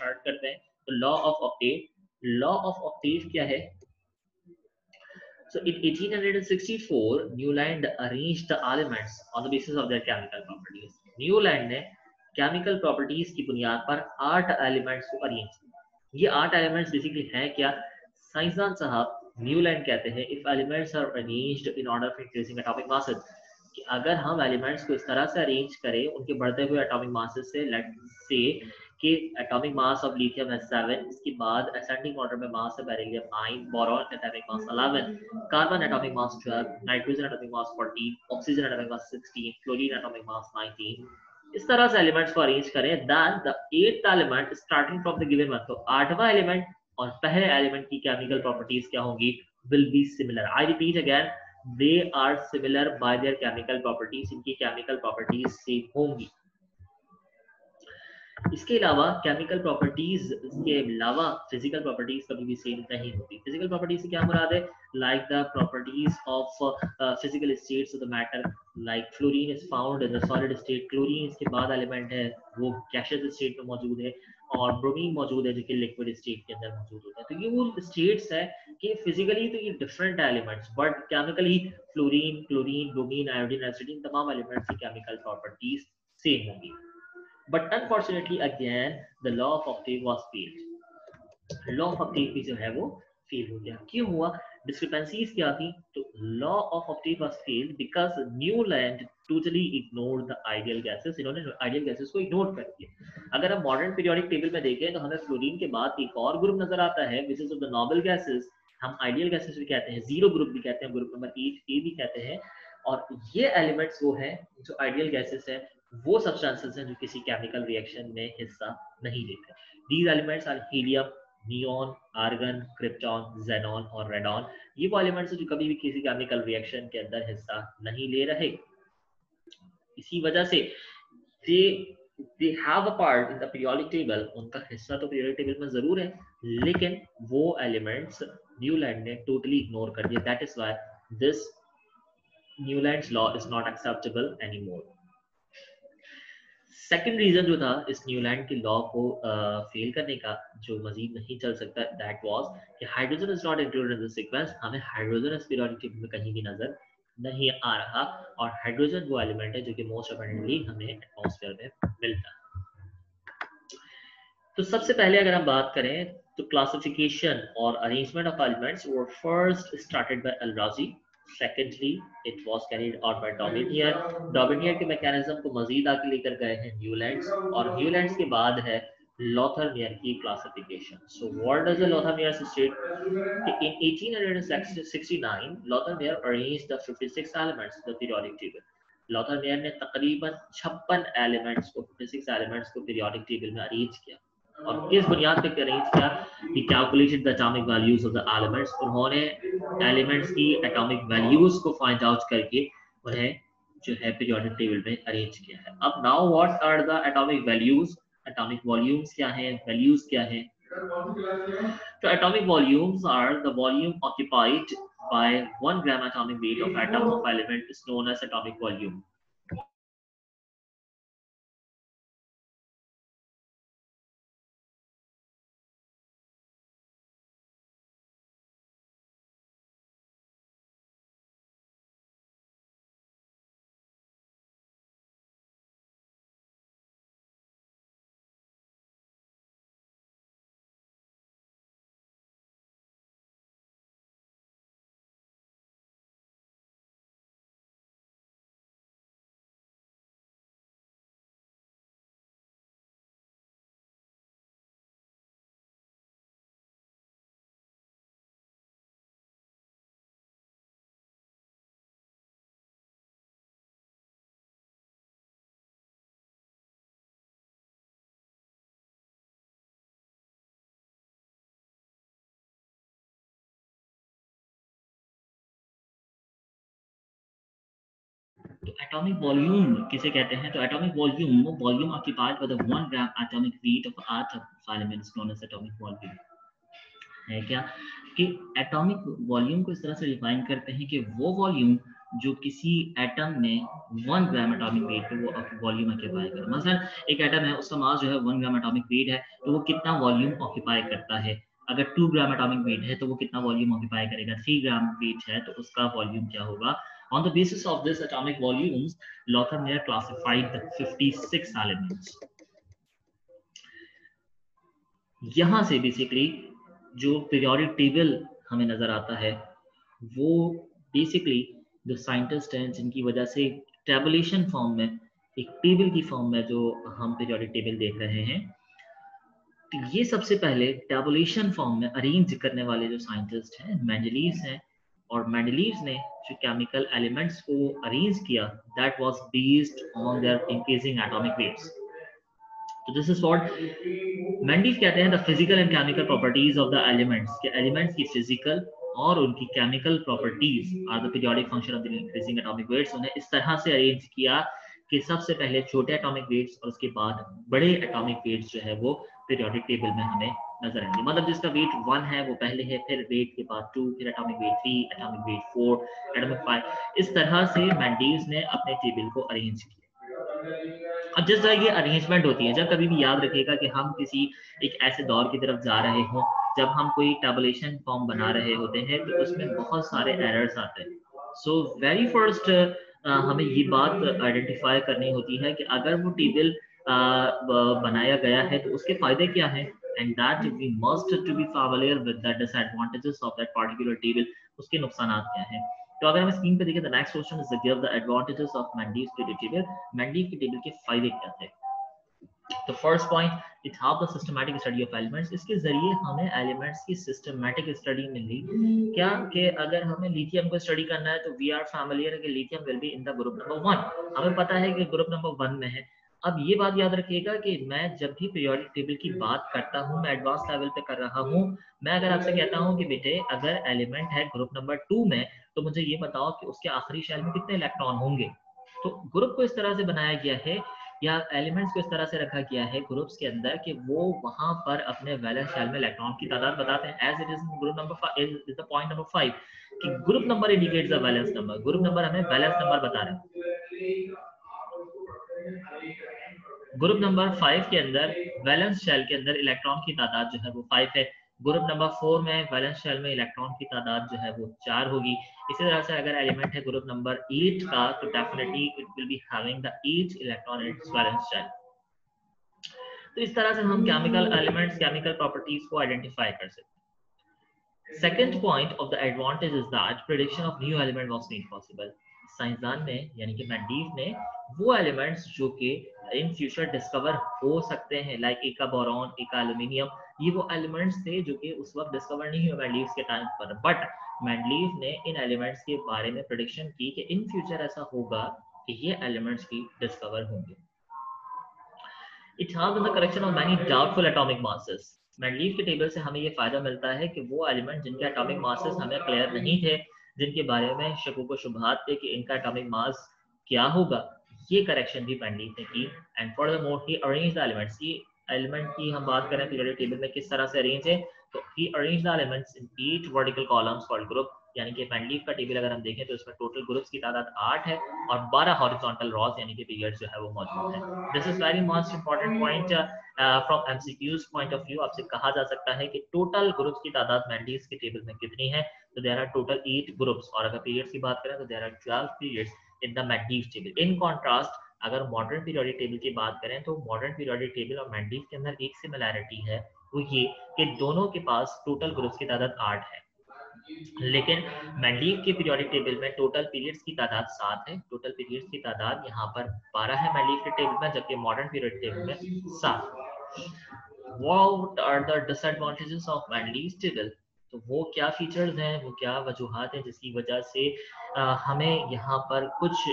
Start करते हैं। तो लॉ ऑफ ऑक्टेव क्या है? So in 1864, Newland arranged the elements on the basis of their chemical properties. Newland ने chemical properties की बुनियाद पर 8 elements को arrange किया। ये 8 elements basically हैं क्या? साइंसदान साहब न्यूलैंड कहते हैं if elements are arranged in order of increasing atomic masses, कि अगर हम एलिमेंट्स को इस तरह से अरेंज करें उनके बढ़ते हुए एटॉमिक मासेस से, लेट्स से कि एटॉमिक मास ऑफ लिथियम है 7, इसके बाद असेंडिंग ऑर्डर में मास है beryllium 9, boron atomic mass 11, carbon atomic mass 12, nitrogen atomic mass 14, oxygen atomic mass 16, fluorine atomic mass 19। इस तरह से एलिमेंट्स को अरेंज करें, then the 8th element starting from the given one, तो 8वां एलिमेंट और पहले एलिमेंट की केमिकल प्रॉपर्टीज क्या होंगी? Will be similar. I repeat again, they are similar by their chemical properties, इनकी केमिकल प्रॉपर्टीज सेम होंगी। इसके अलावा केमिकल प्रॉपर्टीज के अलावा फिजिकल प्रॉपर्टीज कभी भी सेम नहीं होती। फिजिकल प्रॉपर्टीज से क्या मुराद है? Like the properties of physical states of the matter, like fluorine is found in the solid state, chlorine इसके बाद एलिमेंट है वो गैसियस स्टेट में मौजूद है, और ब्रोमीन मौजूद है जो कि लिक्विड स्टेट के अंदर मौजूद होता है। तो ये वो स्टेट्स है कि फिजिकली तो ये different elements, but chemically fluorine, chlorine, bromine, iodine, acid, तमाम एलिमेंट्स की केमिकल प्रॉपर्टीज सेम होंगी। But unfortunately again the law of octave was failed. Law of Octave भी जो है वो फेल हो गया। क्यों हुआ? डिस्क्रिपेंसीज क्या थी? तो law of octave was failed because Newland totally ignored the ideal gases. इन्होंने आइडियल गैसेस को इग्नोर कर दिया। अगर हम मॉडर्न पीरियोडिक टेबल में देखें तो हमें फ्लोरीन के बाद एक और ग्रुप नजर आता है which is of the noble gases. हम आइडियल गैसेस भी कहते हैं, जीरो ग्रुप भी कहते हैं, ग्रुप नंबर 8 ए भी कहते हैं। और ये एलिमेंट्स वो हैं जो आइडियल गैसेस हैं, वो सब्सटेंसेस हैं जो किसी केमिकल रिएक्शन में हिस्सा नहीं लेते। These elements are helium, neon, argon, krypton, xenon और रेडॉन। ये वो एलिमेंट्स हैं जो कभी भी किसी केमिकल रिएक्शन के अंदर हिस्सा नहीं ले रहे। इसी वजह से they have a part in the periodic table, उनका हिस्सा तो periodic table में जरूर है, लेकिन वो एलिमेंट्स न्यूलैंड ने टोटली इग्नोर कर दिया। That is why this Newlands law is not acceptable anymore. Second reason जो था इस न्यूलैंड के लॉ को फेल करने का, जो मजीद नहीं चल सकता, दैट वाज कि hydrogen is not included in the sequence. हमें हाइड्रोजन इस पीरियोडिक टेबल में कहीं भी नजर नहीं आ रहा, और हाइड्रोजन वो एलिमेंट है जो कि मोस्ट अबंडेंटली हमें एटमॉस्फेयर में मिलता है। तो सबसे पहले अगर हम बात करें तो क्लासिफिकेशन और arrangement of elements were first started by Al Razi, secondly it was carried out by Dobereiner. Dobereiner के मैकेनिज्म को मजीद आगे लेकर गए हैं न्यूलैंड्स, और न्यूलैंड्स के बाद है लॉथरमियर की classification. So what does the Lothar Meyer state? In 1869 Lothar Meyer arranged the 56 elements in the periodic table. Lothar Meyer ने तकरीबन 56 एलिमेंट्स को, 56 एलिमेंट्स को पीरियोडिक टेबल में अरेंज किया। और किस बुनियाद पे अरेंज किया? He calculated the atomic values of the elements. उन्होंने एलिमेंट्स की एटॉमिक वैल्यूज को फाइंड आउट करके उन्हें जो है पीरियोडिक टेबल में अरेंज किया है। अब now what are the atomic values? Atomic volumes क्या हैं, वैल्यूज क्या हैं? तो atomic volumes are the volume occupied by 1 gram atomic weight of atom of element is known as atomic volume. तो एटॉमिक वॉल्यूम किसे कहते हैं? तो atomic volume volume occupied by the 1 gram atomic weight of atom of element is known as atomic volume. है क्या कि atomic volume को इस तरह से डिफाइन करते हैं कि वो वॉल्यूम जो किसी एटम में 1 ग्राम एटॉमिक वेट पे वो वॉल्यूम ऑक्यूपाई करे। मसलन एक एटम है, उसका मास जो है 1 ग्राम एटॉमिक वेट है, तो वो कितना वॉल्यूम ऑक्यूपाई करता है। अगर 2 ग्राम एटॉमिक वेट है तो वो कितना वॉल्यूम ऑक्यूपाई करेगा। 3 ग्राम वेट है तो उसका वॉल्यूम क्या होगा। On the basis of this atomic volumes, Lothar Meyer classified the 56 elements. यहाँ से बेसिकली जो पीरियोडिक टेबल हमें नजर आता है वो बेसिकली जो साइंटिस्ट हैं जिनकी वजह से टेबुलेशन फॉर्म में, एक टेबल की फॉर्म में जो हम पीरियोडिक टेबल देख रहे हैं, तो ये सबसे पहले टेबुलेशन फॉर्म में अरेंज करने वाले जो साइंटिस्ट हैं मेंडलीव्स हैं। और मेंडलीव्स ने जो केमिकल एलिमेंट्स को अरेंज किया that was based on their increasing atomic weights. तो दिस इज व्हाट मेंडलीव कहते हैं the physical and chemical properties of the elements, के एलिमेंट्स की फिजिकल और उनकी chemical properties are the periodic function of the increasing atomic weights. उन्हें इस तरह से अरेंज किया कि सबसे पहले छोटे एटॉमिक वेट्स और उसके बाद बड़े एटॉमिक वेट्स जो है वो पीरियोडिक टेबल में हमें नजर आएंगे। मतलब जिसका वेट 1 है वो पहले है, फिर वेट के बाद 2, फिर atomic weight 3, atomic weight 4, atomic 5। इस तरह से मेंडलीव ने अपने टेबल को अरेंज किया। अब जिस तरह की अरेंजमेंट होती है, जब कभी भी याद रखिएगा कि हम किसी एक ऐसे दौर की तरफ जा रहे हों जब हम कोई टेबुलेशन फॉर्म बना रहे होते हैं तो उसमें बहुत सारे एरर्स आते हैं। सो वेरी फर्स्ट हमें ये बात आइडेंटिफाई करनी होती है कि अगर वो टेबल बनाया गया है तो उसके फायदे क्या हैं, and that we must to be familiar with the disadvantages of that particular table, उसके नुकसानात क्या हैं। तो अगर हम स्क्रीन पे देखें, the next question is give the advantages of Mendeleev table. Mendeleev की टेबल के फायदे क्या थे। तो first point, it help the systematic study of elements. इसके जरिए हमें एलिमेंट्स की सिस्टमैटिक स्टडी मिली। क्या कि अगर हमें लिथियम को स्टडी करना है तो वी आर फैमिलियर कि lithium will be in the group number 1, हमें पता है कि ग्रुप नंबर 1 में है। अब ये बात याद रखिएगा कि मैं जब भी पीरियोडिक टेबल की बात करता हूँ, मैं एडवांस लेवल पे कर रहा हूँ। मैं अगर आपसे कहता हूँ कि बेटे अगर एलिमेंट है ग्रुप नंबर 2 में तो मुझे ये बताओ कि उसके आखिरी शेल में कितने इलेक्ट्रॉन होंगे। तो ग्रुप को इस तरह से बनाया गया है या एलिमेंट्स को इस तरह से रखा गया है ग्रुप्स के अंदर कि वो वहां पर अपने वैलेंस शेल में इलेक्ट्रॉन की तादाद बताते हैं। As it is group number 5 is the point number 5 कि group number indicates the valence number. Group number हमें वैलेंस नंबर बता रहे हैं। ग्रुप नंबर 5 के अंदर वैलेंस शेल के अंदर इलेक्ट्रॉन की तादाद जो है वो 5 है। ग्रुप नंबर 4 में वैलेंस शेल में इलेक्ट्रॉन की तादाद जो है वो 4 होगी। इसी तरह से अगर एलिमेंट है ग्रुप नंबर 8 का तो definitely it will be having the 8 electron in its valence shell. तो इस तरह से हम केमिकल एलिमेंट्स, केमिकल प्रॉपर्टीज को आइडेंटिफाई कर सकते हैं। Second point of the advantage is that prediction of new element was made possible. साइंसदान ने यानी कि मेंडलीव ने वो एलिमेंट्स जो कि इन फ्यूचर डिस्कवर हो सकते हैं, लाइक एक का बोरॉन, एक का एल्यूमिनियम, ये वो एलिमेंट्स थे जो कि उस वक्त डिस्कवर नहीं हुए मेंडलीव के टाइम पर। बट मेंडलीव ने इन एलिमेंट्स के बारे में प्रेडिक्शन की कि इन फ्यूचर ऐसा होगा कि ये एलिमेंट्स भी डिस्कवर होंगे। It helps in the correction of many doubtful atomic masses. Mendeleev के टेबल से हमें ये फायदा मिलता है कि वो एलिमेंट जिनके एटॉमिक मासेस हमें क्लियर नहीं थे, जिनके बारे में शकों को शुबहात थे कि इनका एटॉमिक मास क्या होगा, ये करेक्शन भी मेंडलीव ने की। And furthermore he arrange the elements. ये एलिमेंट की हम बात करें पीरियोडिक टेबल में किस तरह से अरेंज है, तो he arrange the elements in 8 vertical columns called group. यानी कि मेंडलीव का टेबल अगर हम देखें तो इसमें टोटल ग्रुप्स की तादाद 8 है और 12 हॉरिजॉन्टल रॉज यानी कि पीरियड्स जो है वो मौजूद है। This is very most important point from MCQs point of view. आपसे कहा जा सकता है कि टोटल ग्रुप्स की तादाद मेंडलीव के टेबल में कितनी है, तो देयर आर टोटल 8 ग्रुप्स। और अगर पीरियड्स की बात करें तो there are 12 periods in the Mendeleev table. In contrast अगर मॉडर्न पीरियोडिक टेबल की बात करें तो मॉडर्न पीरियोडिक टेबल और मेंडलीव के अंदर एक सिमिलैरिटी है, वो ये कि दोनों के पास टोटल ग्रुप्स की तादाद 8 है। लेकिन मेंडलीव के पीरियोडिक टेबल में टोटल पीरियड्स की तादाद 7 है। टोटल पीरियड्स की तादाद यहाँ पर 12 है मेंडलीव के टेबल में, जबकि मॉडर्न पीरियोडिक टेबल में 7। What are the disadvantages of Mendeleev table? तो वो क्या फीचर्स हैं, वो क्या वजूहात हैं जिसकी वजह से हमें यहाँ पर कुछ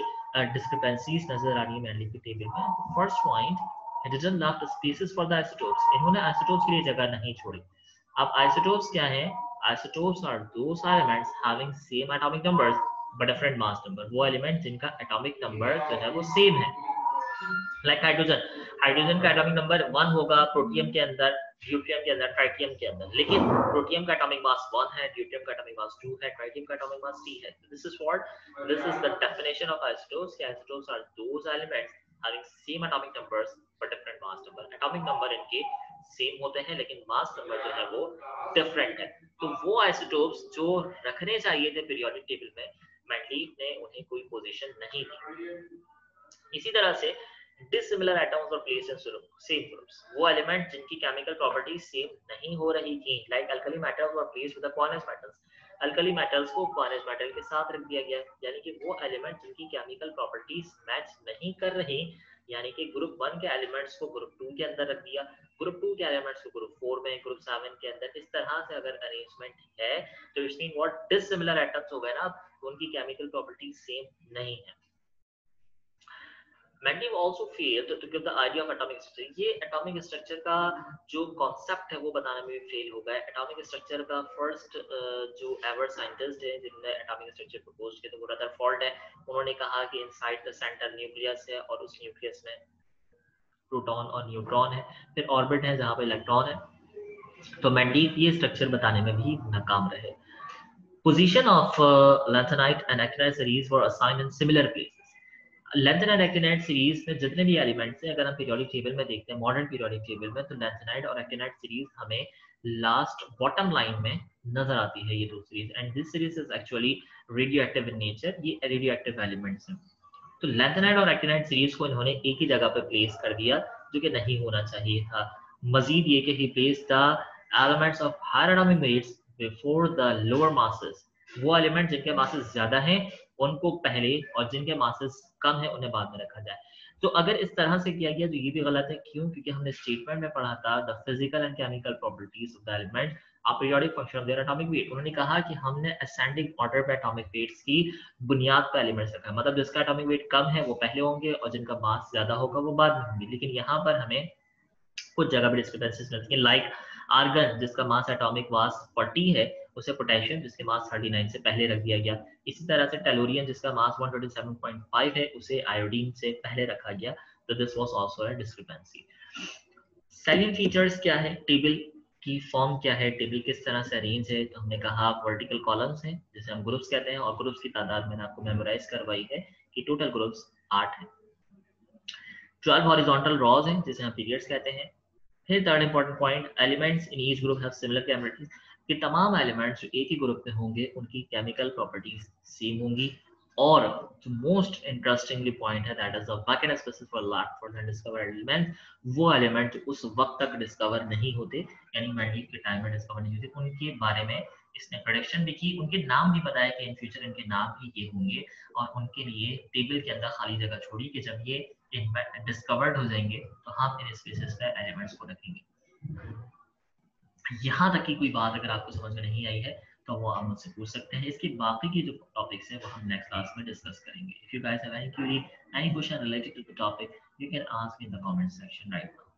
डिस्क्रिपेंसीज नजर आ रही है मेंडलीव के टेबल में। First point, it doesn't left spaces for the isotopes. इन्होंने आइसोटोप्स के लिए जगह नहीं छोड़ी। अब आइसोटोप्स क्या है? Isotopes are those elements having same atomic numbers but different mass number। वो एलिमेंट जिनका एटॉमिक नंबर जो है वो सेम है, लाइक हाइड्रोजन। हाइड्रोजन का एटॉमिक नंबर 1 होगा प्रोटियम के अंदर, ड्यूटियम के अंदर, ट्राइटियम के अंदर, लेकिन प्रोटियम का एटॉमिक मास 1 है, ड्यूटियम का एटॉमिक मास 2 है, ट्राइटियम का एटॉमिक मास 3 है. This is what, this is the definition of isotopes. Isotopes are those elements having same atomic numbers but different mass number. Atomic number इनके same होते हैं लेकिन mass number जो है वो डिफरेंट है. तो वो आइसोटोप्स जो रखने चाहिए थे पीरियोडिक टेबल में, मैंडलीफ ने उन्हें कोई पोजीशन नहीं दी. इसी तरह से डिसिमिलर एटम्स और प्लेस इन सेम ग्रुप्स, वो एलिमेंट जिनकी केमिकल प्रॉपर्टीज सेम नहीं हो रही थी, like alkali metals were placed with the coinage metals. Alkali metals को क्वार्नस मेटल के साथ रख दिया गया, यानी कि वो एलिमेंट जिनकी केमिकल प्रॉपर्टीज मैच नहीं कर रही, यानी कि ग्रुप 1 के एलिमेंट्स को ग्रुप 2 के अंदर रख दिया, ग्रुप 2 के एलिमेंट्स को ग्रुप 4 में, ग्रुप 7 के अंदर. इस तरह से अगर अरेंजमेंट है तो it's mean what, dissimilar atoms हो गए ना, उनकी केमिकल प्रॉपर्टीज सेम नहीं है. Mendeleev also failed to give the idea of atomic structure. ये atomic structure का जो concept है वो बताने में भी fail हो गए. Atomic structure का first जो ever scientist है जिन्होंने atomic structure proposed किया तो वो रदरफोर्ड है. उन्होंने कहा कि inside the center nucleus है और उस nucleus में प्रोटॉन और न्यूट्रॉन है, फिर ऑर्बिट है जहाँ पे इलेक्ट्रॉन है. तो मेंडलीव ये स्ट्रक्चर बताने में भी नाकाम रहे. Position of lanthanide and actinide series were assigned in similar places. Lanthanide actinide series में जितने भी एलिमेंट्स हैं, अगर हम पीरियोडिक टेबल में देखते हैं, मॉडर्न पीरियोडिक टेबल में, तो लैंथेनाइड और एक्टिनाइड सीरीज हमें लास्ट बॉटम लाइन में नजर आती है, ये दो series. And this series is actually radio active in nature, ये रेडियो एक्टिव एलिमेंट्स हैं. तो लैंथेनाइड और एक्टिनाइड सीरीज को इन्होंने एक ही जगह पर प्लेस कर दिया, जो कि नहीं होना चाहिए था. मजीद ये कि he place the elements of higher atomic weights before the lower masses. वो एलिमेंट जिनके मासेस ज्यादा हैं उनको पहले और जिनके मासेस कम है उन्हें बाद में रखा जाए. तो अगर इस तरह से किया गया तो ये भी गलत है. क्यों? क्योंकि हमने स्टेटमेंट में पढ़ा था the physical and chemical properties of the element are periodic function of their atomic weight. उन्होंने कहा कि हमने असेंडिंग ऑर्डर पे एटॉमिक वेट्स की बुनियाद पर एलिमेंट्स रखा है, मतलब जिसका एटॉमिक वेट कम है वो पहले होंगे और जिनका मास ज्यादा होगा वो बाद में होंगे. लेकिन यहाँ पर हमें कुछ जगह पर डिस्क्रिपेंसीज मिलती है, लाइक आर्गन जिसका मास एटॉमिक मास 40 है उसे पोटेशियम जिसके मास 39 से पहले रख दिया गया. इसी तरह से टेलोरियम जिसका मास 127.5 है उसे आयोडीन से पहले रखा गया. तो this was also a discrepancy. Salient features क्या है, टेबल की फॉर्म क्या है, टेबल किस तरह से अरेंज है. तो हमने कहा वर्टिकल कॉलम्स हैं जिसे हम ग्रुप्स कहते हैं, और ग्रुप्स की तादाद मैंने आपको मेमोराइज करवाई है कि टोटल ग्रुप्स 8 हैं. 12 हॉरिजॉन्टल रॉज हैं जिसे हम पीरियड्स कहते हैं. फिर third important point, elements in each group have similar chemical, कि तमाम एलिमेंट्स जो एक ही ग्रुप में होंगे उनकी केमिकल प्रॉपर्टीज सेम होंगी. और जो मोस्ट इंटरेस्टिंगली पॉइंट है that is the vacant spaces for left for and discovered element, वो एलिमेंट जो उस वक्त तक डिस्कवर नहीं होते, यानी मेंडलीव के टाइम में डिस्कवर नहीं होते, उनके बारे में इसने प्रेडिक्शन भी की, उनके नाम भी बताया कि इन फ्यूचर इनके नाम ही ये होंगे, और उनके लिए टेबल के अंदर खाली जगह छोड़ी कि जब ये डिस्कवर्ड हो जाएंगे तो हम इन स्पेसिस पे एलिमेंट्स को रखेंगे. यहाँ तक की कोई बात अगर आपको समझ में नहीं आई है तो वो आप मुझसे पूछ सकते हैं. इसकी बाकी की जो टॉपिक्स है वो हम नेक्स्ट क्लास में डिस्कस करेंगे. If you guys have any query, any question related to the topic, you can ask in the comment section right now.